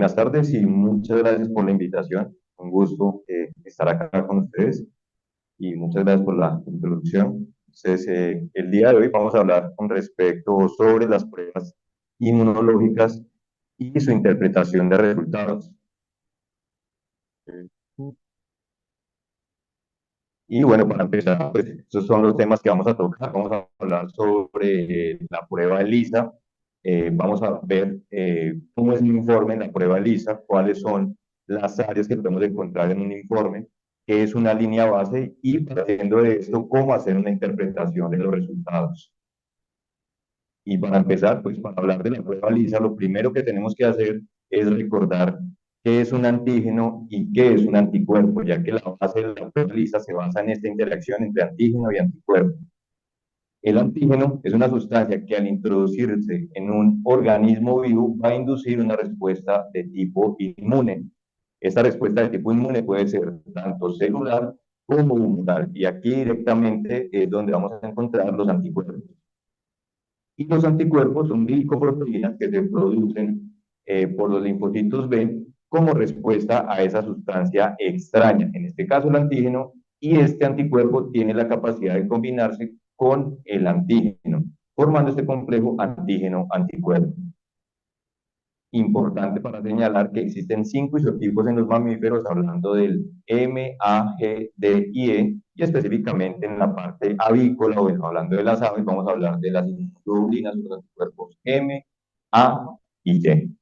Buenas tardes y muchas gracias por la invitación. Un gusto estar acá con ustedes y muchas gracias por la introducción. Entonces, el día de hoy vamos a hablar con respecto sobre las pruebas inmunológicas y su interpretación de resultados. Y bueno, para empezar, pues esos son los temas que vamos a tocar. Vamos a hablar sobre la prueba ELISA. Vamos a ver cómo es un informe en la prueba ELISA, cuáles son las áreas que podemos encontrar en un informe, qué es una línea base y partiendo de esto, cómo hacer una interpretación de los resultados. Y para empezar, pues para hablar de la prueba ELISA, lo primero que tenemos que hacer es recordar qué es un antígeno y qué es un anticuerpo, ya que la base de la prueba ELISA se basa en esta interacción entre antígeno y anticuerpo. El antígeno es una sustancia que al introducirse en un organismo vivo va a inducir una respuesta de tipo inmune. Esta respuesta de tipo inmune puede ser tanto celular como humoral y aquí directamente es donde vamos a encontrar los anticuerpos. Y los anticuerpos son glicoproteínas que se producen por los linfocitos B como respuesta a esa sustancia extraña, en este caso el antígeno, y este anticuerpo tiene la capacidad de combinarse con el antígeno, formando este complejo antígeno-anticuerpo. Importante para señalar que existen 5 isotipos en los mamíferos, hablando del M, A, G, D y E, y específicamente en la parte avícola, o hablando de las aves, vamos a hablar de las inmunoglobulinas, los anticuerpos M, A y Y.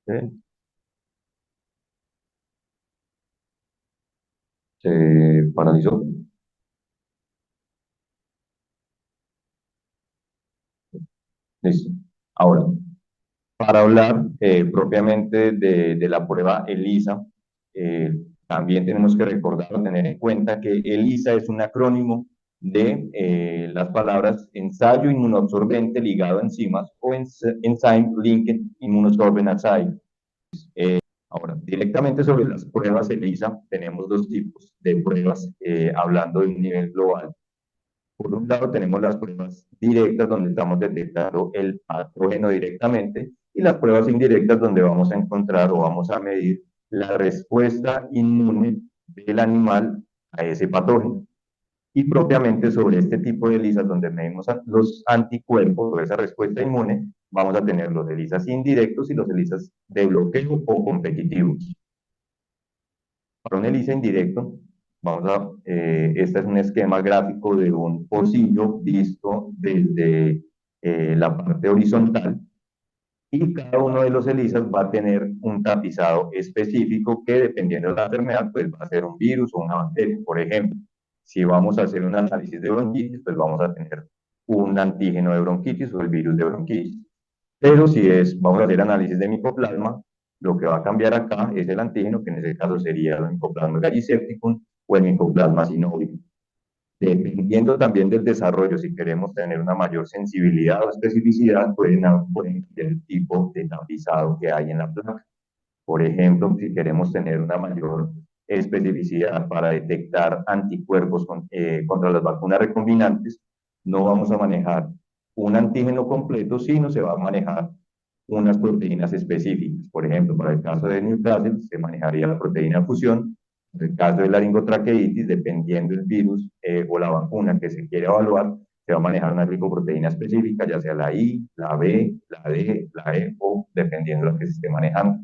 ¿Sí? Se paralizó. Listo. Ahora, para hablar propiamente de la prueba ELISA, también tenemos que recordar o tener en cuenta que ELISA es un acrónimo de las palabras ensayo inmunoabsorbente ligado a enzimas o enzyme linked immunosorbent assay. Ahora, directamente sobre las pruebas ELISA, tenemos dos tipos de pruebas hablando de un nivel global. Por un lado tenemos las pruebas directas donde estamos detectando el patógeno directamente y las pruebas indirectas donde vamos a encontrar o vamos a medir la respuesta inmune del animal a ese patógeno. Y propiamente sobre este tipo de ELISAs donde medimos los anticuerpos o esa respuesta inmune, vamos a tener los ELISAs indirectos y los ELISAs de bloqueo o competitivos. Para un ELISA indirecto, este es un esquema gráfico de un pocillo visto desde la parte horizontal y cada uno de los ELISAs va a tener un tapizado específico que dependiendo de la enfermedad, pues va a ser un virus o una bacteria. Por ejemplo, si vamos a hacer un análisis de bronquitis, pues vamos a tener un antígeno de bronquitis o el virus de bronquitis. Pero si vamos a hacer análisis de micoplasma, lo que va a cambiar acá es el antígeno, que en ese caso sería el micoplasma gallisepticum o el micoplasma synovium. Dependiendo también del desarrollo, si queremos tener una mayor sensibilidad o especificidad, pueden cambiar el tipo de tapizado que hay en la placa. Por ejemplo, si queremos tener una mayor especificidad para detectar anticuerpos contra las vacunas recombinantes, no vamos a manejar un antígeno completo, sino se va a manejar unas proteínas específicas. Por ejemplo, para el caso de Newcastle, se manejaría la proteína de fusión. En el caso de laringotraqueitis, dependiendo del virus o la vacuna que se quiere evaluar, se va a manejar una glicoproteína específica, ya sea la I, la B, la D, la E o dependiendo de lo que se esté manejando.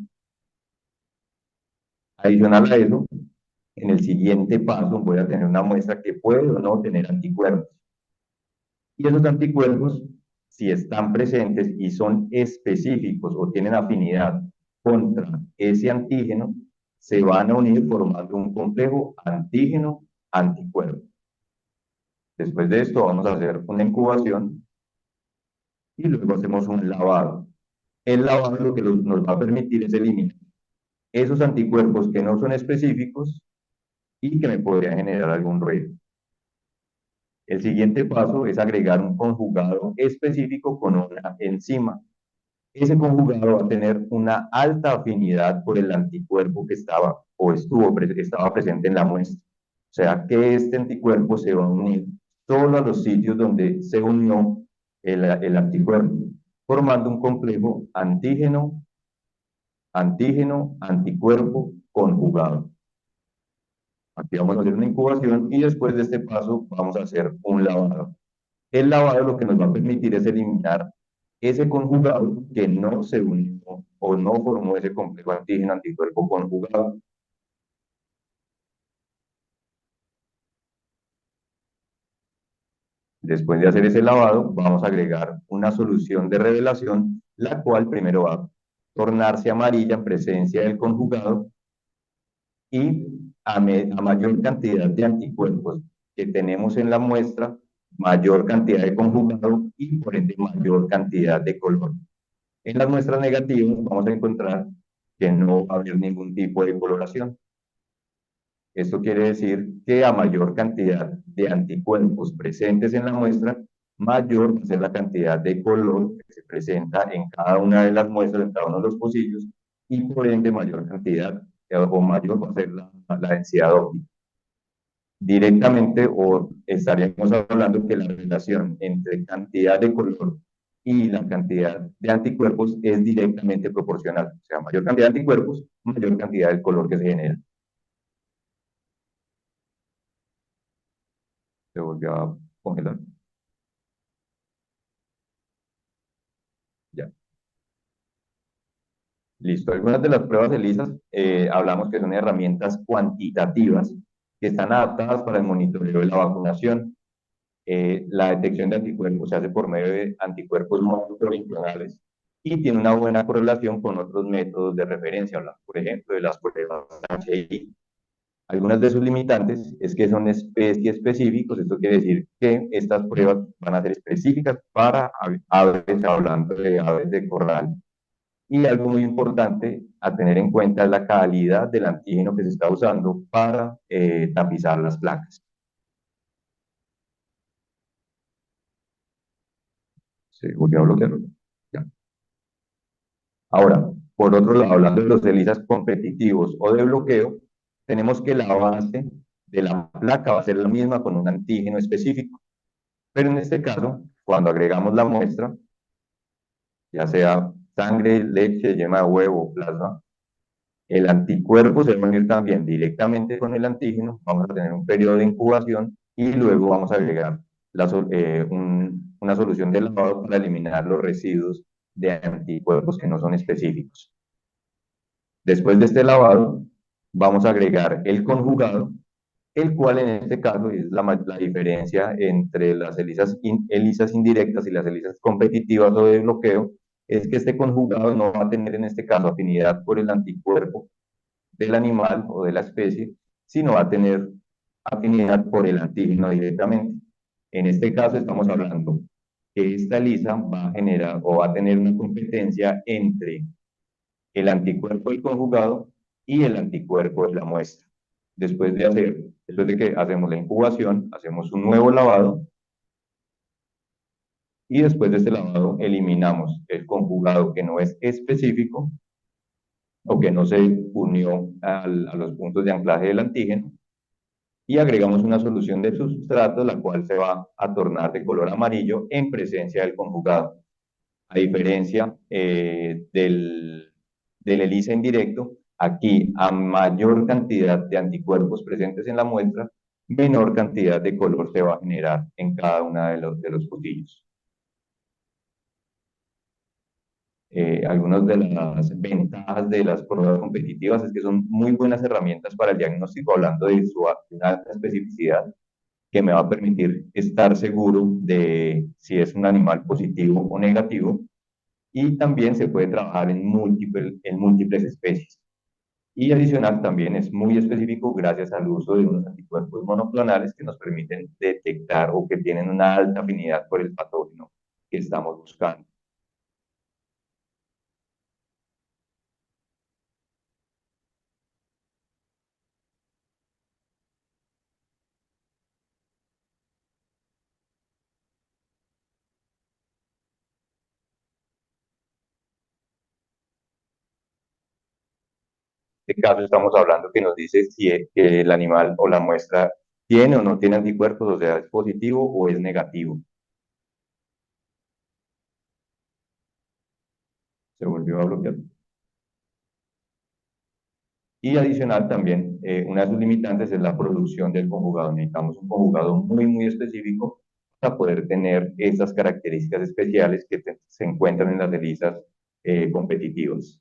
Adicional a eso, en el siguiente paso voy a tener una muestra que puede o no tener anticuerpos. Y esos anticuerpos, si están presentes y son específicos o tienen afinidad contra ese antígeno, se van a unir formando un complejo antígeno-anticuerpo. Después de esto vamos a hacer una incubación y luego hacemos un lavado. El lavado lo que nos va a permitir es eliminar esos anticuerpos que no son específicos y que me podrían generar algún ruido. El siguiente paso es agregar un conjugado específico con una enzima. Ese conjugado va a tener una alta afinidad por el anticuerpo que estaba presente en la muestra. O sea que este anticuerpo se va a unir solo a los sitios donde se unió el anticuerpo, formando un complejo antígeno-anticuerpo conjugado. Aquí vamos a hacer una incubación y después de este paso vamos a hacer un lavado. El lavado lo que nos va a permitir es eliminar ese conjugado que no se unió o no formó ese complejo antígeno-anticuerpo conjugado. Después de hacer ese lavado, vamos a agregar una solución de revelación, la cual primero va a tornarse amarilla en presencia del conjugado y a mayor cantidad de anticuerpos que tenemos en la muestra, mayor cantidad de conjugado y por ende mayor cantidad de color. En las muestras negativas vamos a encontrar que no va a haber ningún tipo de coloración. Esto quiere decir que a mayor cantidad de anticuerpos presentes en la muestra, mayor va a ser la cantidad de color que se presenta en cada una de las muestras, en cada uno de los pocillos, y por ende mayor cantidad o mayor va a ser la densidad óptica. Directamente o estaríamos hablando que la relación entre cantidad de color y la cantidad de anticuerpos es directamente proporcional. O sea, mayor cantidad de anticuerpos, mayor cantidad de color que se genera. Se volvió a congelar. Ya. Listo. Algunas de las pruebas ELISA hablamos que son herramientas cuantitativas que están adaptadas para el monitoreo de la vacunación. La detección de anticuerpos se hace por medio de anticuerpos monoclonales y tiene una buena correlación con otros métodos de referencia, hablamos, por ejemplo, de las pruebas HI. Algunas de sus limitantes es que son especie específicos, esto quiere decir que estas pruebas van a ser específicas para aves, hablando de aves de corral. Y algo muy importante a tener en cuenta es la calidad del antígeno que se está usando para tapizar las placas. Se volvió a bloquear. Ya. Ahora, por otro lado, hablando de los ELISAs competitivos o de bloqueo, tenemos que la base de la placa va a ser la misma con un antígeno específico. Pero en este caso, cuando agregamos la muestra, ya sea sangre, leche, yema de huevo o plasma, el anticuerpo se va a unir también directamente con el antígeno, vamos a tener un periodo de incubación y luego vamos a agregar una solución de lavado para eliminar los residuos de anticuerpos que no son específicos. Después de este lavado, vamos a agregar el conjugado, el cual en este caso es la diferencia entre las ELISAs indirectas y las ELISAs competitivas o de bloqueo, es que este conjugado no va a tener en este caso afinidad por el anticuerpo del animal o de la especie, sino va a tener afinidad por el antígeno directamente. En este caso estamos hablando que esta ELISA va a generar o va a tener una competencia entre el anticuerpo del conjugado y el anticuerpo de la muestra. Después de que hacemos la incubación, hacemos un nuevo lavado y después de este lavado eliminamos el conjugado que no es específico o que no se unió a los puntos de anclaje del antígeno y agregamos una solución de sustrato, la cual se va a tornar de color amarillo en presencia del conjugado. A diferencia del ELISA indirecto, aquí a mayor cantidad de anticuerpos presentes en la muestra, menor cantidad de color se va a generar en cada uno de los pocillos. Algunas de las ventajas de las pruebas competitivas es que son muy buenas herramientas para el diagnóstico, hablando de su alta especificidad, que me va a permitir estar seguro de si es un animal positivo o negativo, y también se puede trabajar en múltiples especies. Y adicional también es muy específico gracias al uso de unos anticuerpos monoclonales que nos permiten detectar o que tienen una alta afinidad por el patógeno que estamos buscando. En este caso estamos hablando que nos dice si que el animal o la muestra tiene o no tiene anticuerpos, o sea, es positivo o es negativo. Se volvió a bloquear. Y adicional también, una de sus limitantes es la producción del conjugado. Necesitamos un conjugado muy, muy específico para poder tener esas características especiales que se encuentran en las ELISAs competitivas.